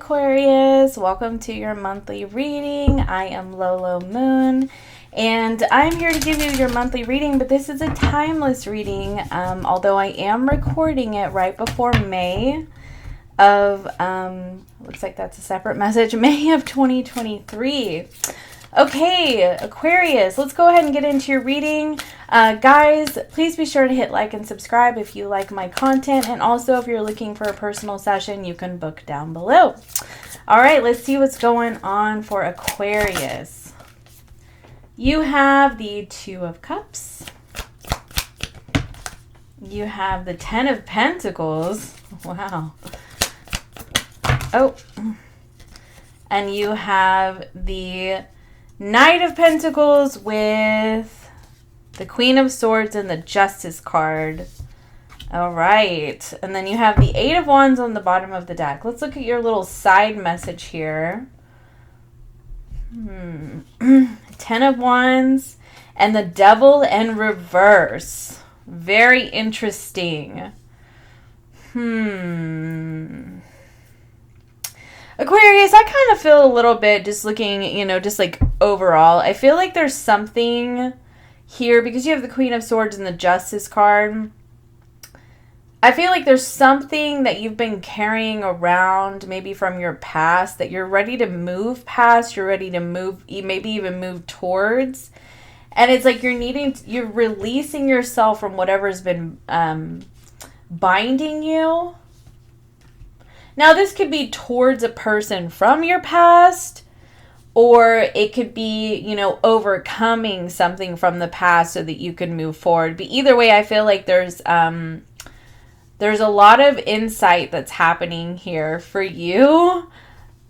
Aquarius. Welcome to your monthly reading. I am Lolo Moon, and I'm here to give you your monthly reading, but this is a timeless reading, although I am recording it right before May of, looks like that's a separate message, May of 2023. Okay, Aquarius, let's go ahead and get into your reading. Guys, please be sure to hit like and subscribe if you like my content. And also, if you're looking for a personal session, you can book down below. All right, let's see what's going on for Aquarius. You have the Two of Cups. You have the Ten of Pentacles. Wow. Oh. And you have the Knight of Pentacles with the Queen of Swords and the Justice card. All right. And then you have the Eight of Wands on the bottom of the deck. Let's look at your little side message here. 10 of Wands and the Devil in reverse. Very interesting. Aquarius, I kind of feel a little bit just looking, just like overall. I feel like there's something here because you have the Queen of Swords and the Justice card. I feel like there's something that you've been carrying around maybe from your past that you're ready to move past. You're ready to move, maybe even move towards. And it's like you're releasing yourself from whatever's been binding you. Now, this could be towards a person from your past, or it could be, overcoming something from the past so that you can move forward. But either way, I feel like there's a lot of insight that's happening here for you.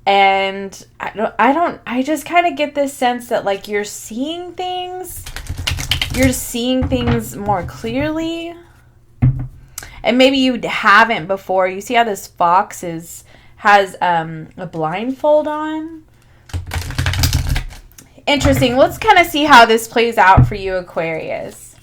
And I just kind of get this sense that like you're seeing things more clearly. And maybe you haven't before. You see how this fox has a blindfold on? Interesting. Let's kind of see how this plays out for you, Aquarius.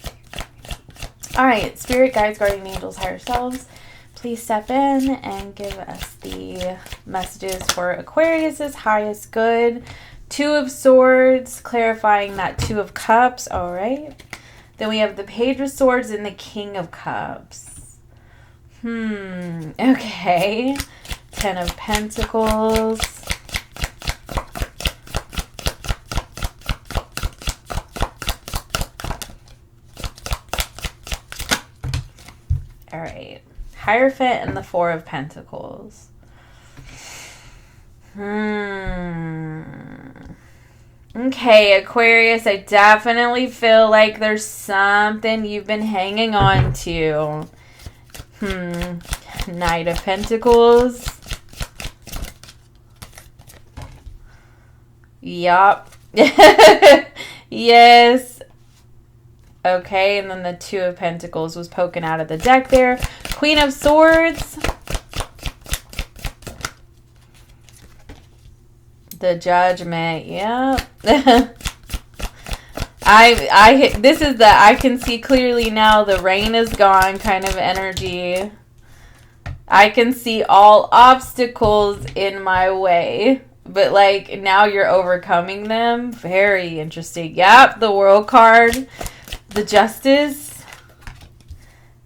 All right, Spirit, Guides, Guardian Angels, Higher Selves, please step in and give us the messages for Aquarius's highest good. Two of Swords, clarifying that Two of Cups. All right. Then we have the Page of Swords and the King of Cups. Okay. 10 of Pentacles. All right. Hierophant and the Four of Pentacles. Okay, Aquarius, I definitely feel like there's something you've been hanging on to. Knight of Pentacles. Yup. Yes. Okay, and then the Two of Pentacles was poking out of the deck there. Queen of Swords. The Judgment. Yep. This is the I can see clearly now, the rain is gone kind of energy. I can see all obstacles in my way, but like now you're overcoming them. Very interesting. Yep, the World card, the Justice,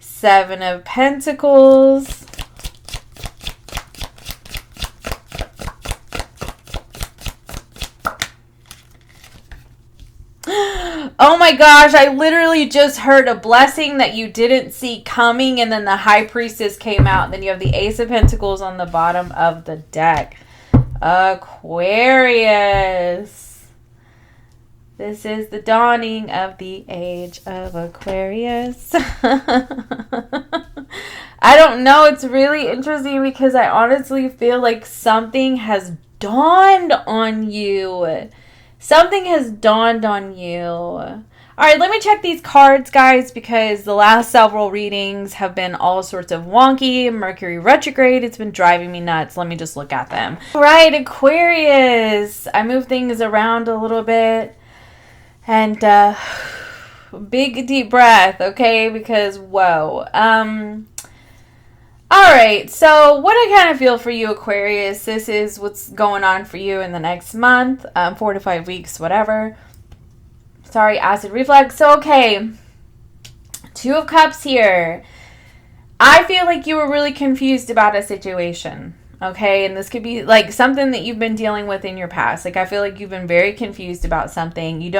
Seven of Pentacles. Oh my gosh, I literally just heard a blessing that you didn't see coming, and then the High Priestess came out. Then you have the Ace of Pentacles on the bottom of the deck. Aquarius. This is the dawning of the age of Aquarius. I don't know, it's really interesting because I honestly feel like something has dawned on you. Something has dawned on you. All right, let me check these cards, guys, because the last several readings have been all sorts of wonky. Mercury retrograde, it's been driving me nuts. Let me just look at them. All right, Aquarius. I moved things around a little bit. And big deep breath, okay? Because, whoa. All right, so what I kind of feel for you, Aquarius, this is what's going on for you in the next month, 4 to 5 weeks, whatever. Sorry, acid reflux. So, okay, Two of Cups here. I feel like you were really confused about a situation, okay? And this could be like something that you've been dealing with in your past. Like, I feel like you've been very confused about something. You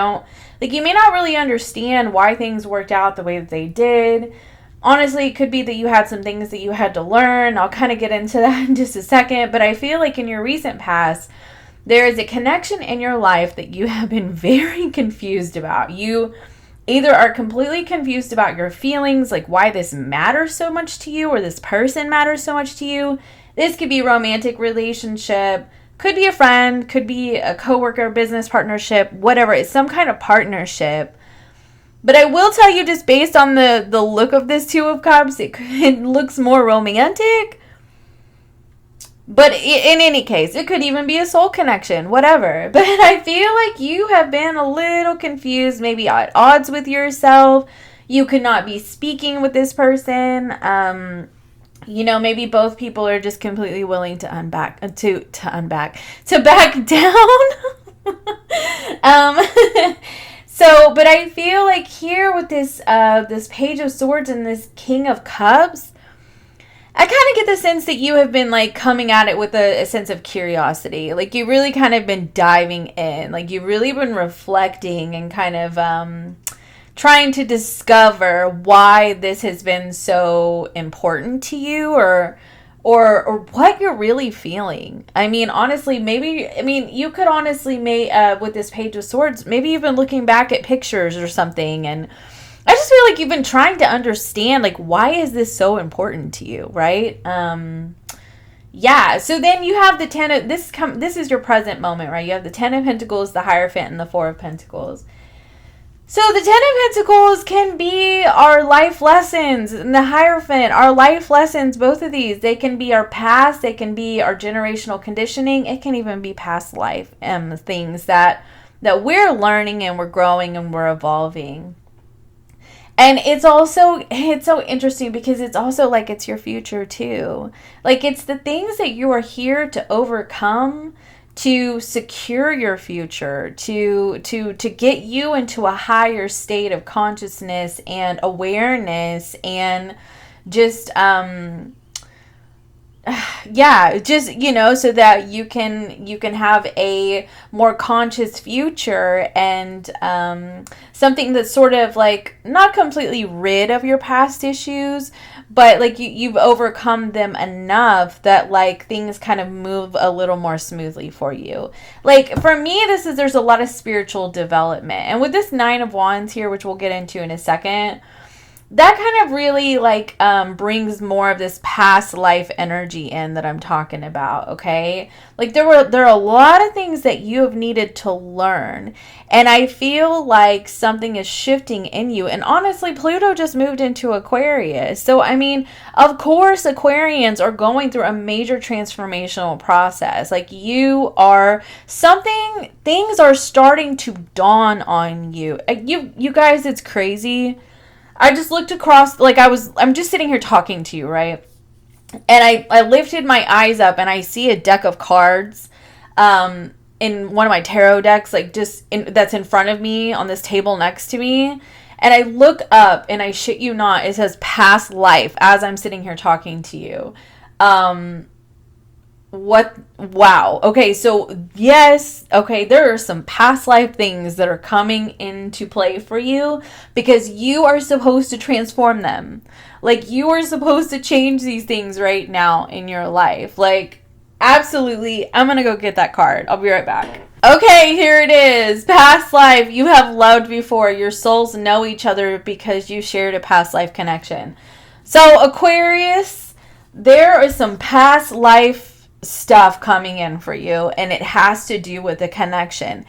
may not really understand why things worked out the way that they did. Honestly, it could be that you had some things that you had to learn. I'll kind of get into that in just a second. But I feel like in your recent past, there is a connection in your life that you have been very confused about. You either are completely confused about your feelings, like why this matters so much to you or this person matters so much to you. This could be a romantic relationship, could be a friend, could be a coworker, business partnership, whatever. It's some kind of partnership. But I will tell you, just based on the look of this Two of Cups, it looks more romantic. But in any case, it could even be a soul connection, whatever. But I feel like you have been a little confused, maybe at odds with yourself. You could not be speaking with this person. Maybe both people are just completely willing to back down. So, but I feel like here with this Page of Swords and this King of Cups, I kind of get the sense that you have been like coming at it with a sense of curiosity. Like you really kind of been diving in. Like you've really been reflecting and kind of trying to discover why this has been so important to you or what you're really feeling. I mean, honestly, you could honestly with this Page of Swords, maybe you've been looking back at pictures or something, and I just feel like you've been trying to understand, like, why is this so important to you, right? Yeah, so then you have the this is your present moment, right? You have the Ten of Pentacles, the Hierophant, and the Four of Pentacles. So the Ten of Pentacles can be our life lessons, and the Hierophant, our life lessons, both of these. They can be our past, they can be our generational conditioning, it can even be past life things that we're learning and we're growing and we're evolving. And it's so interesting because it's also like it's your future too. Like it's the things that you are here to overcome, to secure your future, to get you into a higher state of consciousness and awareness and just so that you can have a more conscious future and something that's sort of like not completely rid of your past issues, but like you've overcome them enough that like things kind of move a little more smoothly for you. Like for me, there's a lot of spiritual development, and with this Nine of Wands here, which we'll get into in a second, that kind of really like brings more of this past life energy in that I'm talking about, okay? Like there are a lot of things that you have needed to learn, and I feel like something is shifting in you. And honestly, Pluto just moved into Aquarius. So I mean, of course Aquarians are going through a major transformational process. Like things are starting to dawn on you. You guys, it's crazy. I just looked across, like I'm just sitting here talking to you, right? And I lifted my eyes up and I see a deck of cards in one of my tarot decks, like that's in front of me on this table next to me. And I look up and I shit you not, it says past life as I'm sitting here talking to you. Wow. Okay, so yes, okay, there are some past life things that are coming into play for you because you are supposed to transform them. Like you are supposed to change these things right now in your life. Like absolutely. I'm gonna go get that card. I'll be right back. Okay, here it is. Past life. You have loved before. Your souls know each other because you shared a past life connection. So Aquarius, there is some past life stuff coming in for you, and it has to do with the connection.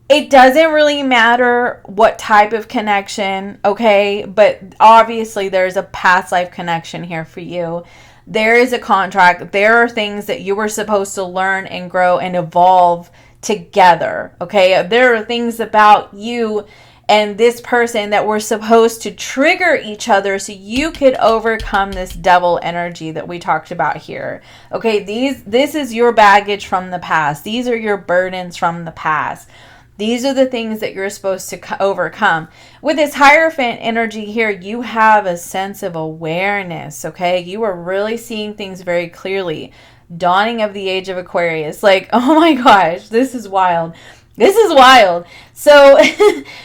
It doesn't really matter what type of connection, okay? But obviously there's a past life connection here for you. There is a contract. There are things that you were supposed to learn and grow and evolve together, okay? There are things about you and this person that were supposed to trigger each other so you could overcome this devil energy that we talked about here. Okay, this is your baggage from the past. These are your burdens from the past. These are the things that you're supposed to overcome. With this Hierophant energy here, you have a sense of awareness, okay? You are really seeing things very clearly. Dawning of the age of Aquarius. Like, oh my gosh, this is wild. This is wild. So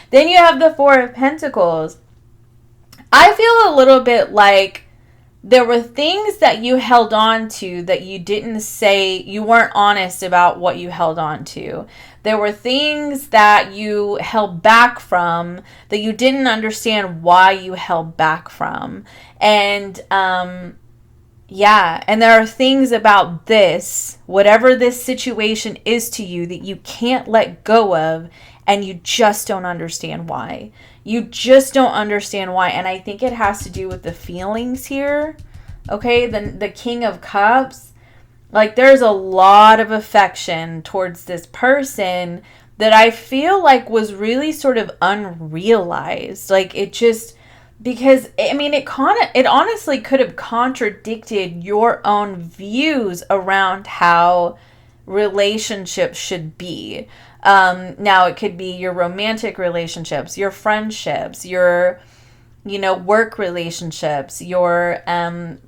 then you have the Four of Pentacles. I feel a little bit like there were things that you held on to that you didn't say, you weren't honest about what you held on to. There were things that you held back from that you didn't understand why you held back from. And, yeah, and there are things about this, whatever this situation is to you, that you can't let go of, and you just don't understand why. You just don't understand why, and I think it has to do with the feelings here, okay? The King of Cups, like there's a lot of affection towards this person that I feel like was really sort of unrealized. Like it just... Because, I mean, it honestly could have contradicted your own views around how relationships should be. Now, it could be your romantic relationships, your friendships, your, work relationships, your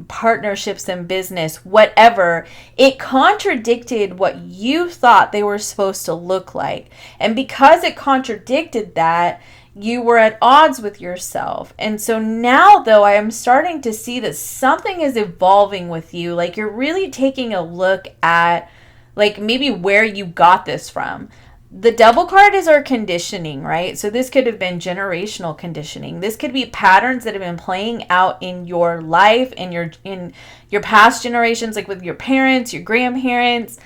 partnerships in business, whatever. It contradicted what you thought they were supposed to look like. And because it contradicted that, you were at odds with yourself. And so now, though, I am starting to see that something is evolving with you. Like you're really taking a look at like maybe where you got this from. The Devil card is our conditioning, right? So this could have been generational conditioning. This could be patterns that have been playing out in your life, in your past generations, like with your parents, your grandparents,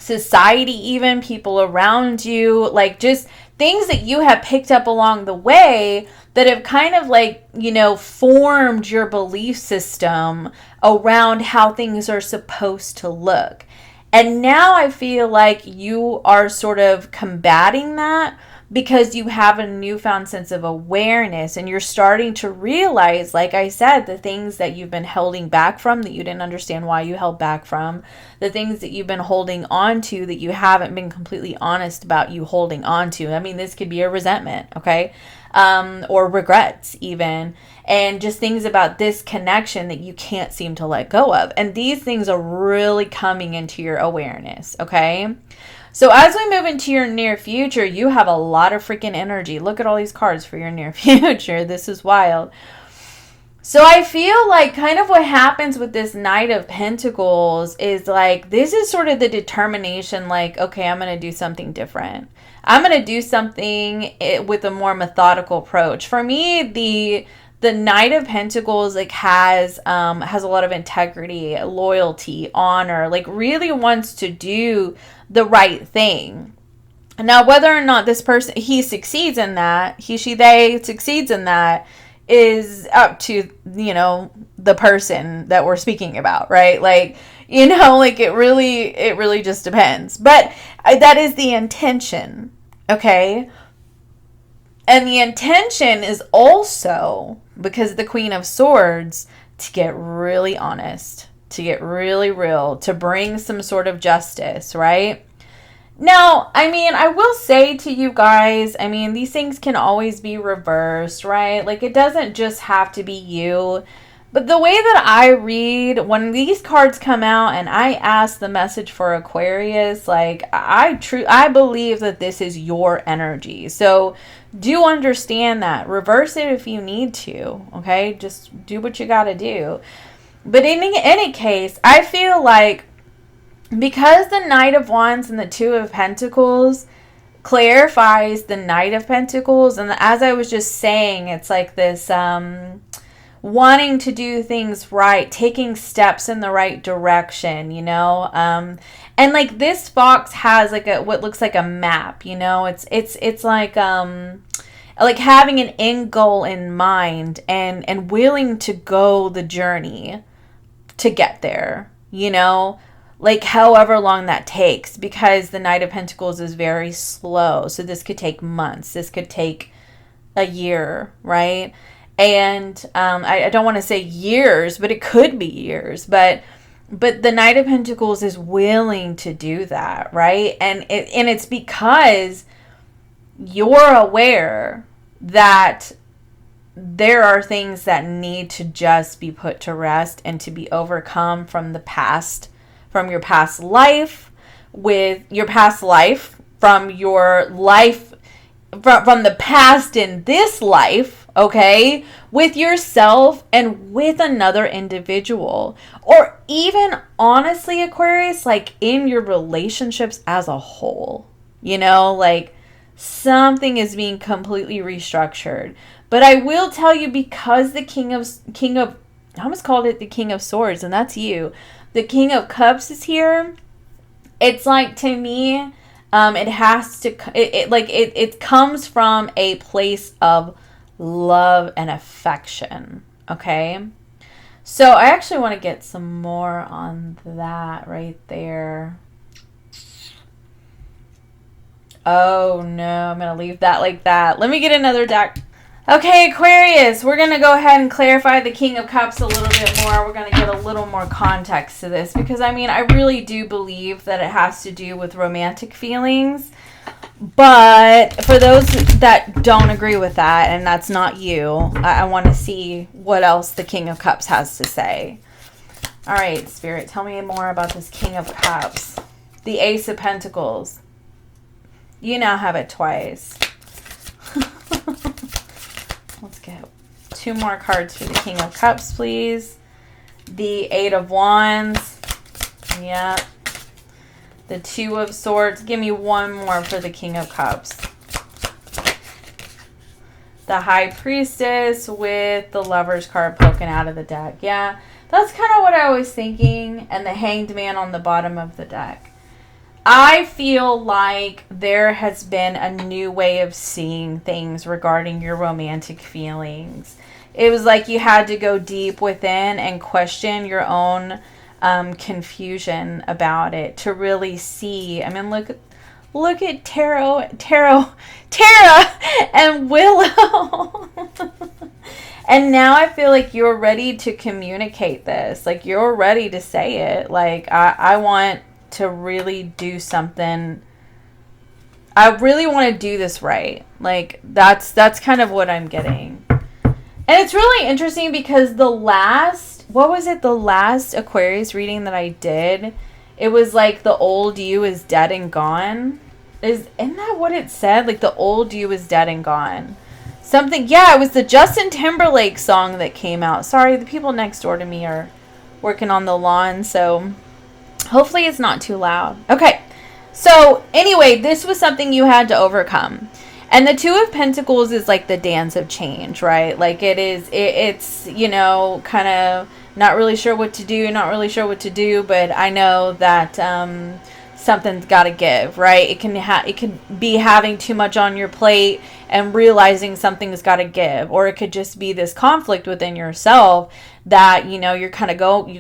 society, even people around you, like just things that you have picked up along the way that have kind of like, formed your belief system around how things are supposed to look. And now I feel like you are sort of combating that because you have a newfound sense of awareness and you're starting to realize, like I said, the things that you've been holding back from that you didn't understand why you held back from, the things that you've been holding on to that you haven't been completely honest about you holding on to. I mean, this could be a resentment, okay? Or regrets even, and just things about this connection that you can't seem to let go of. And these things are really coming into your awareness, okay? So as we move into your near future, you have a lot of freaking energy. Look at all these cards for your near future. This is wild. So I feel like kind of what happens with this Knight of Pentacles is like, this is sort of the determination, like, okay, I'm going to do something different. I'm going to do something with a more methodical approach. For me, the Knight of Pentacles like has a lot of integrity, loyalty, honor, like really wants to do the right thing. Now, whether or not this person, he succeeds in that, he, she, they succeeds in that is up to, the person that we're speaking about, right? Like, like it really just depends. But that is the intention, okay? And the intention is also, because the Queen of Swords, to get really honest, to get really real, to bring some sort of justice, right? Now, I mean, I will say to you guys, I mean, these things can always be reversed, right? Like, it doesn't just have to be you. But the way that I read, when these cards come out and I ask the message for Aquarius, like, I believe that this is your energy. So do understand that. Reverse it if you need to, okay? Just do what you got to do. But in any case, I feel like because the Knight of Wands and the Two of Pentacles clarifies the Knight of Pentacles, and as I was just saying, it's like this wanting to do things right, taking steps in the right direction, and like this box has like what looks like a map, it's like having an end goal in mind and willing to go the journey to get there, like however long that takes, because the Knight of Pentacles is very slow. So this could take months. This could take a year, right? And I don't want to say years, but it could be years. But the Knight of Pentacles is willing to do that, right? And it's because you're aware that there are things that need to just be put to rest and to be overcome from the past, from your past life, with your past life, from your life, from the past in this life, okay, with yourself and with another individual. Or even, honestly, Aquarius, like in your relationships as a whole, you know, like something is being completely restructured. But I will tell you, because the King of, I almost called it the King of Swords, and that's you. The King of Cups is here. It's like, to me, it has to, it comes from a place of love and affection. Okay. So I actually want to get some more on that right there. Oh no, I'm going to leave that like that. Let me get another deck. Okay, Aquarius, we're going to go ahead and clarify the King of Cups a little bit more. We're going to get a little more context to this, because, I mean, I really do believe that it has to do with romantic feelings. But for those that don't agree with that, and that's not you, I want to see what else the King of Cups has to say. All right, Spirit, tell me more about this King of Cups. The Ace of Pentacles. You now have it twice. Let's get 2 more cards for the King of Cups, please. The 8 of Wands. Yeah. The 2 of Swords. Give me 1 more for the King of Cups. The High Priestess with the Lover's card poking out of the deck. Yeah, that's kind of what I was thinking. And the Hanged Man on the bottom of the deck. I feel like there has been a new way of seeing things regarding your romantic feelings. It was like you had to go deep within and question your own confusion about it to really see. I mean, look at Tara and Willow. And now I feel like you're ready to communicate this. Like, you're ready to say it. Like, I want to really do something. I really want to do this right. Like, that's kind of what I'm getting. And it's really interesting because the last Aquarius reading that I did, it was like the old you is dead and gone. Isn't that what it said? Like, the old you is dead and gone. Something, yeah, it was the Justin Timberlake song that came out. Sorry, the people next door to me are working on the lawn, so hopefully it's not too loud. Okay, so anyway, this was something you had to overcome. And the 2 of Pentacles is like the dance of change, right? Like, it's, you know, kind of not really sure what to do, but I know that something's got to give, right? It can be having too much on your plate and realizing something's got to give, or it could just be this conflict within yourself that, you know, you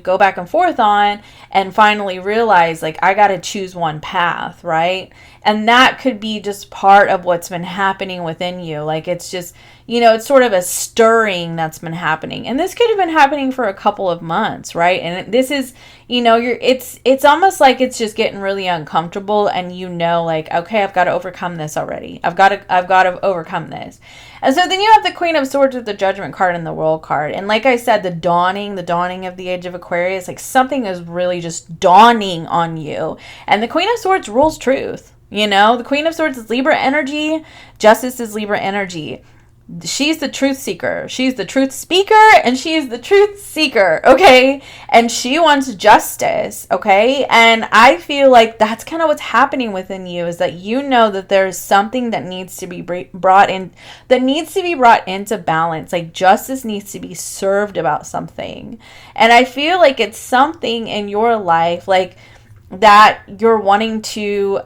go back and forth on, and finally realize, like, I got to choose one path, right? And that could be just part of what's been happening within you. Like, it's just, you know, it's sort of a stirring that's been happening. And this could have been happening for a couple of months, right? And this is, you know, it's almost like it's just getting really uncomfortable, and you know, like, okay, I've got to overcome this already. I've got to overcome this. And so then you have the Queen of Swords with the Judgment card and the World card. And like I said, the dawning of the age of Aquarius, like, something is really just dawning on you. And the Queen of Swords rules truth. You know, the Queen of Swords is Libra energy. Justice is Libra energy. She's the truth seeker. She's the truth speaker, and she's the truth seeker, okay? And she wants justice, okay? And I feel like that's kind of what's happening within you, is that you know that there's something that needs to be brought into balance. Like, justice needs to be served about something. And I feel like it's something in your life, like, that you're wanting to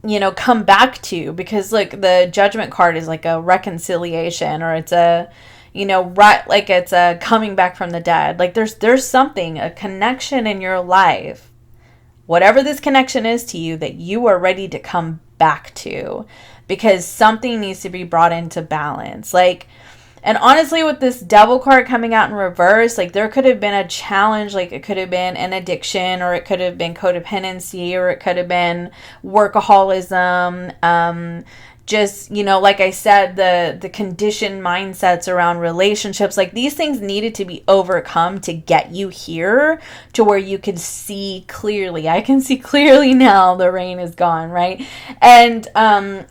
you know, come back to, because like the Judgment card is like a reconciliation, or it's a, right, like it's a coming back from the dead. Like there's something, a connection in your life, whatever this connection is to you, that you are ready to come back to, because something needs to be brought into balance. Like, and honestly, with this Devil card coming out in reverse, like there could have been a challenge, like it could have been an addiction, or it could have been codependency, or it could have been workaholism, just, like I said, the conditioned mindsets around relationships, like these things needed to be overcome to get you here to where you could see clearly. I can see clearly now the rain is gone, right? And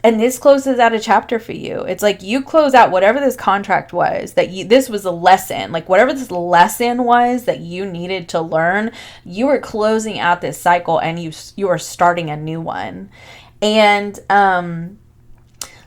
this closes out a chapter for you. It's like you close out whatever this contract was, this was a lesson, like whatever this lesson was that you needed to learn, you are closing out this cycle, and you are starting a new one. And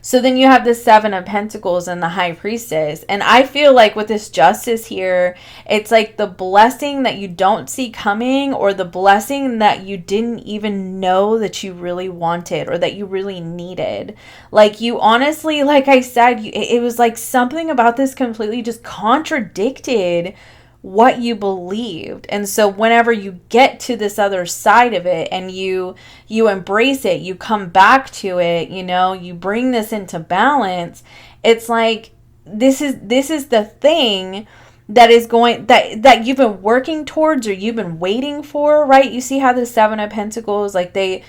so then you have the Seven of Pentacles and the High Priestess. And I feel like with this Justice here, it's like the blessing that you don't see coming, or the blessing that you didn't even know that you really wanted or that you really needed. Like you honestly, like I said, it was like something about this completely just contradicted what you believed. And so whenever you get to this other side of it and you embrace it, you come back to it, you bring this into balance, it's like this is the thing that is going, that you've been working towards, or you've been waiting for, right? You see how the Seven of Pentacles, like they've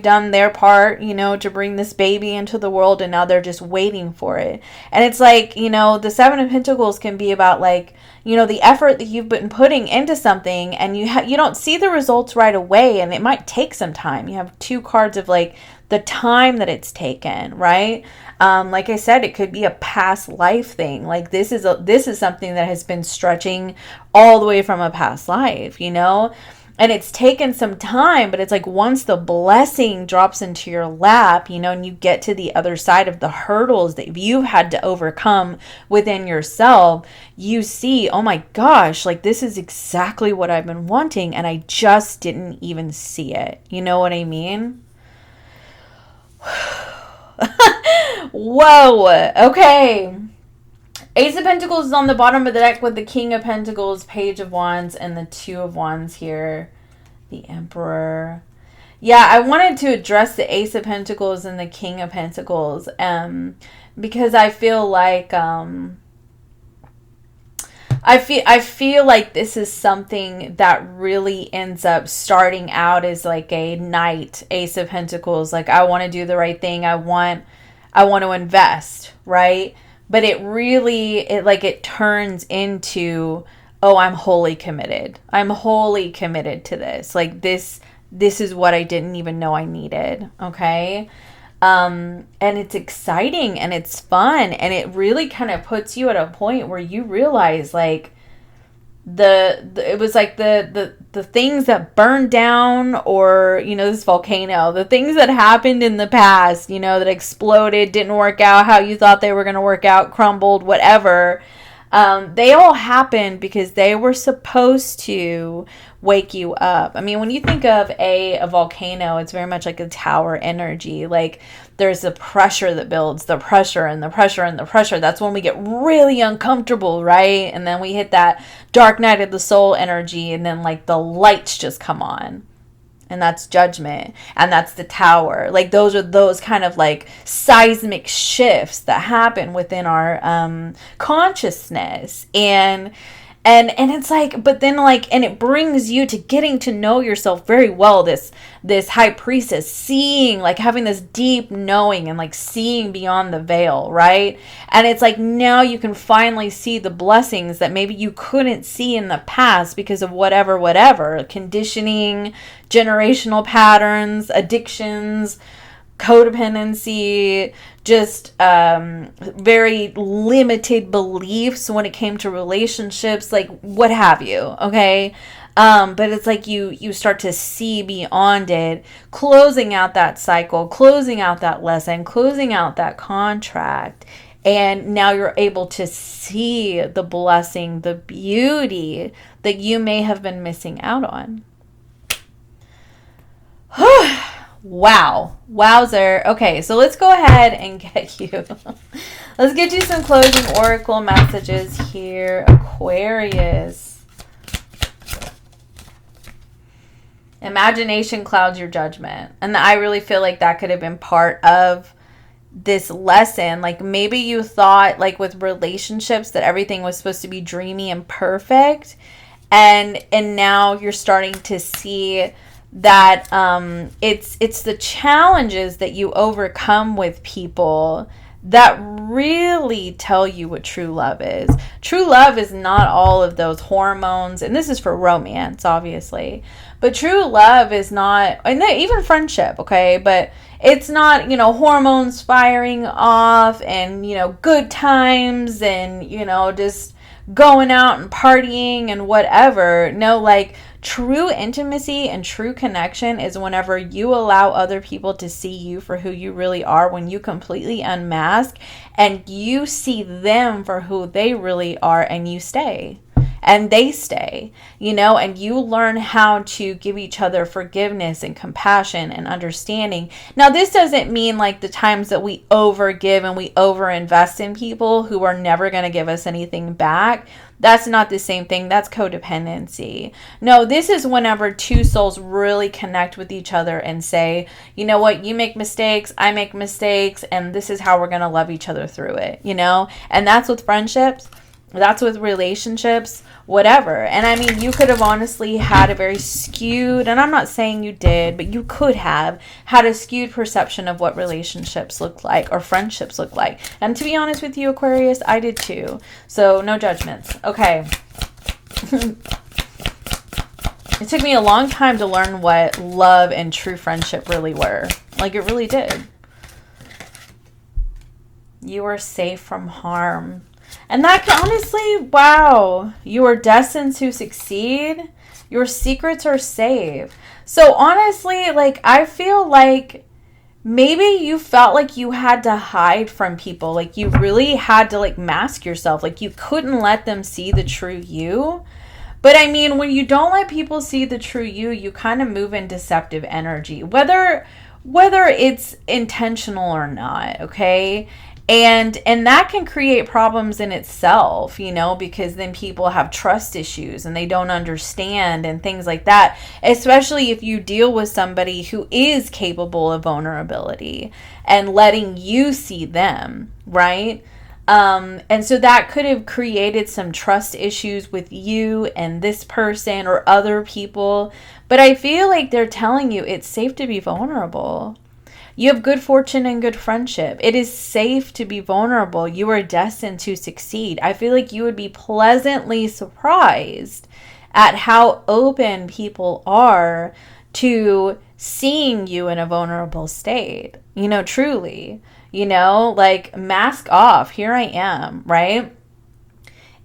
done their part, to bring this baby into the world, and now they're just waiting for it. And it's like, the Seven of Pentacles can be about like, the effort that you've been putting into something, and you don't see the results right away, and it might take some time. You have two cards of like the time that it's taken, right? Like I said, it could be a past life thing. Like this is something that has been stretching all the way from a past life, and it's taken some time, but it's like once the blessing drops into your lap, and you get to the other side of the hurdles that you've had to overcome within yourself, you see, oh my gosh, like this is exactly what I've been wanting, and I just didn't even see it. You know what I mean? Whoa. Okay. Ace of Pentacles is on the bottom of the deck with the King of Pentacles, Page of Wands, and the Two of Wands here. The Emperor. Yeah, I wanted to address the Ace of Pentacles and the King of Pentacles, because I feel like I feel like this is something that really ends up starting out as like a Knight, Ace of Pentacles. Like I want to do the right thing. I want to invest, right? But it turns into, oh, I'm wholly committed. I'm wholly committed to this. Like this is what I didn't even know I needed. Okay. And it's exciting and it's fun, and it really kind of puts you at a point where you realize like it was like the things that burned down, or this volcano, the things that happened in the past, that exploded, didn't work out how you thought they were going to work out, crumbled, whatever, they all happened because they were supposed to wake you up. I mean, when you think of a volcano, it's very much like a tower energy. Like there's the pressure that builds, the pressure and the pressure and the pressure. That's when we get really uncomfortable, right? And then we hit that dark night of the soul energy, and then like the lights just come on. And that's judgment, and that's the tower. Like those are those kind of like seismic shifts that happen within our consciousness, and it's like, but then like, and it brings you to getting to know yourself very well. This High Priestess, seeing, like having this deep knowing and like seeing beyond the veil, right? And it's like now you can finally see the blessings that maybe you couldn't see in the past because of whatever conditioning, generational patterns, addictions, codependency, just very limited beliefs when it came to relationships, like what have you, okay? But it's like you start to see beyond it, closing out that cycle, closing out that lesson, closing out that contract, and now you're able to see the blessing, the beauty that you may have been missing out on. Wow. Wowzer. Okay, so let's go ahead and get you. Let's get you some closing oracle messages here, Aquarius. Imagination clouds your judgment. And I really feel like that could have been part of this lesson. Like maybe you thought like with relationships that everything was supposed to be dreamy and perfect. And now you're starting to see that it's the challenges that you overcome with people that really tell you what true love is. True love is not all of those hormones, and this is for romance, obviously. But true love is not, and even friendship, okay? But it's not, hormones firing off and, good times and, just going out and partying and whatever. No, like true intimacy and true connection is whenever you allow other people to see you for who you really are, when you completely unmask and you see them for who they really are, and you stay. And they stay, and you learn how to give each other forgiveness and compassion and understanding. Now, this doesn't mean like the times that we overgive and we overinvest in people who are never going to give us anything back. That's not the same thing. That's codependency. No, this is whenever two souls really connect with each other and say, you know what, you make mistakes, I make mistakes, and this is how we're going to love each other through it, And that's with friendships. That's with relationships, whatever. And I mean, you could have honestly had a very skewed, and I'm not saying you did, but you could have had a skewed perception of what relationships look like or friendships look like. And to be honest with you, Aquarius, I did too. So no judgments. Okay. It took me a long time to learn what love and true friendship really were. Like, it really did. You are safe from harm. And that can honestly, wow, you are destined to succeed. Your secrets are safe. So honestly, like, I feel like maybe you felt like you had to hide from people. Like you really had to like mask yourself. Like you couldn't let them see the true you. But I mean, when you don't let people see the true you, you kind of move in deceptive energy, whether it's intentional or not, okay? And that can create problems in itself, because then people have trust issues and they don't understand and things like that, especially if you deal with somebody who is capable of vulnerability and letting you see them, right? And so that could have created some trust issues with you and this person or other people. But I feel like they're telling you it's safe to be vulnerable. You have good fortune and good friendship. It is safe to be vulnerable. You are destined to succeed. I feel like you would be pleasantly surprised at how open people are to seeing you in a vulnerable state. Truly. Like mask off. Here I am, right?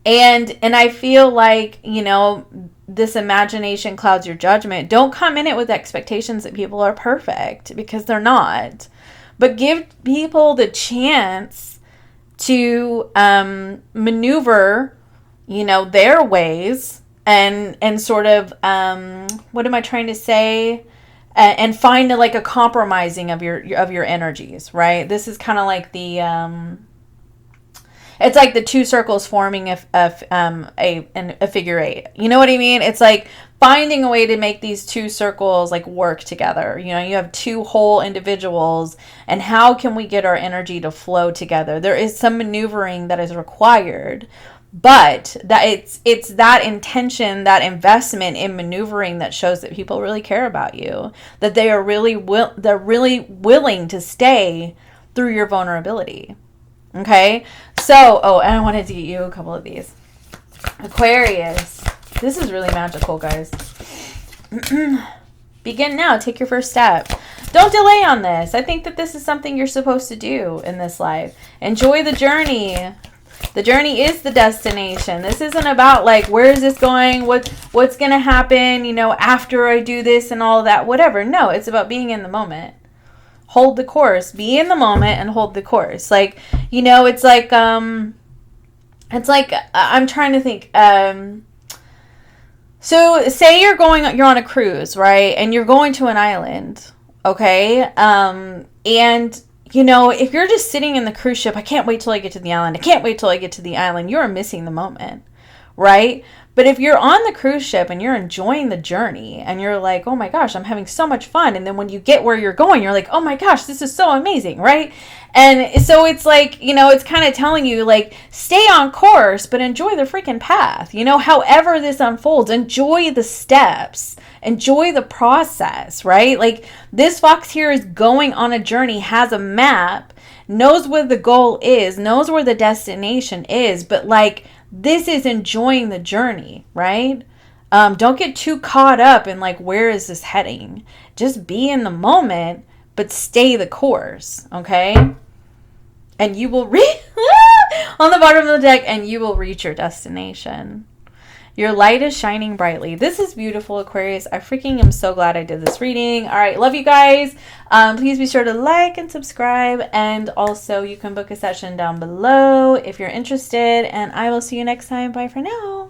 And I feel like, this imagination clouds your judgment. Don't come in it with expectations that people are perfect, because they're not. But give people the chance to maneuver, their ways and sort of, what am I trying to say? And find like a compromising of your energies, right? This is kind of like the it's like the two circles forming a figure eight. You know what I mean? It's like finding a way to make these two circles like work together. You have two whole individuals, and how can we get our energy to flow together? There is some maneuvering that is required, but that it's that intention, that investment in maneuvering that shows that people really care about you, that they are they're really willing to stay through your vulnerability. Okay, so, and I wanted to get you a couple of these. Aquarius. This is really magical, guys. Begin now. Take your first step. Don't delay on this. I think that this is something you're supposed to do in this life. Enjoy the journey. The journey is the destination. This isn't about, like, where is this going? What's going to happen, after I do this and all that, whatever. No, it's about being in the moment. Hold the course. Be in the moment and hold the course. Like, it's like I'm trying to think. So say you're on a cruise, right? And you're going to an island. Okay? And, you know, if you're just sitting in the cruise ship, I can't wait till I get to the island. I can't wait till I get to the island. You're missing the moment, right? But if you're on the cruise ship and you're enjoying the journey and you're like, oh my gosh, I'm having so much fun. And then when you get where you're going, you're like, oh my gosh, this is so amazing, right? And so it's like, you know, it's kind of telling you, like, stay on course, but enjoy the freaking path. You know, however this unfolds, enjoy the steps, enjoy the process, right? Like, this fox here is going on a journey, has a map, knows what the goal is, knows where the destination is, but like, this is enjoying the journey, right? Don't get too caught up in like, where is this heading? Just be in the moment, but stay the course, okay? And you will reach on the bottom of the deck, and you will reach your destination. Your light is shining brightly. This is beautiful, Aquarius. I freaking am so glad I did this reading. All right, love you guys. Please be sure to like and subscribe. And also, you can book a session down below if you're interested. And I will see you next time. Bye for now.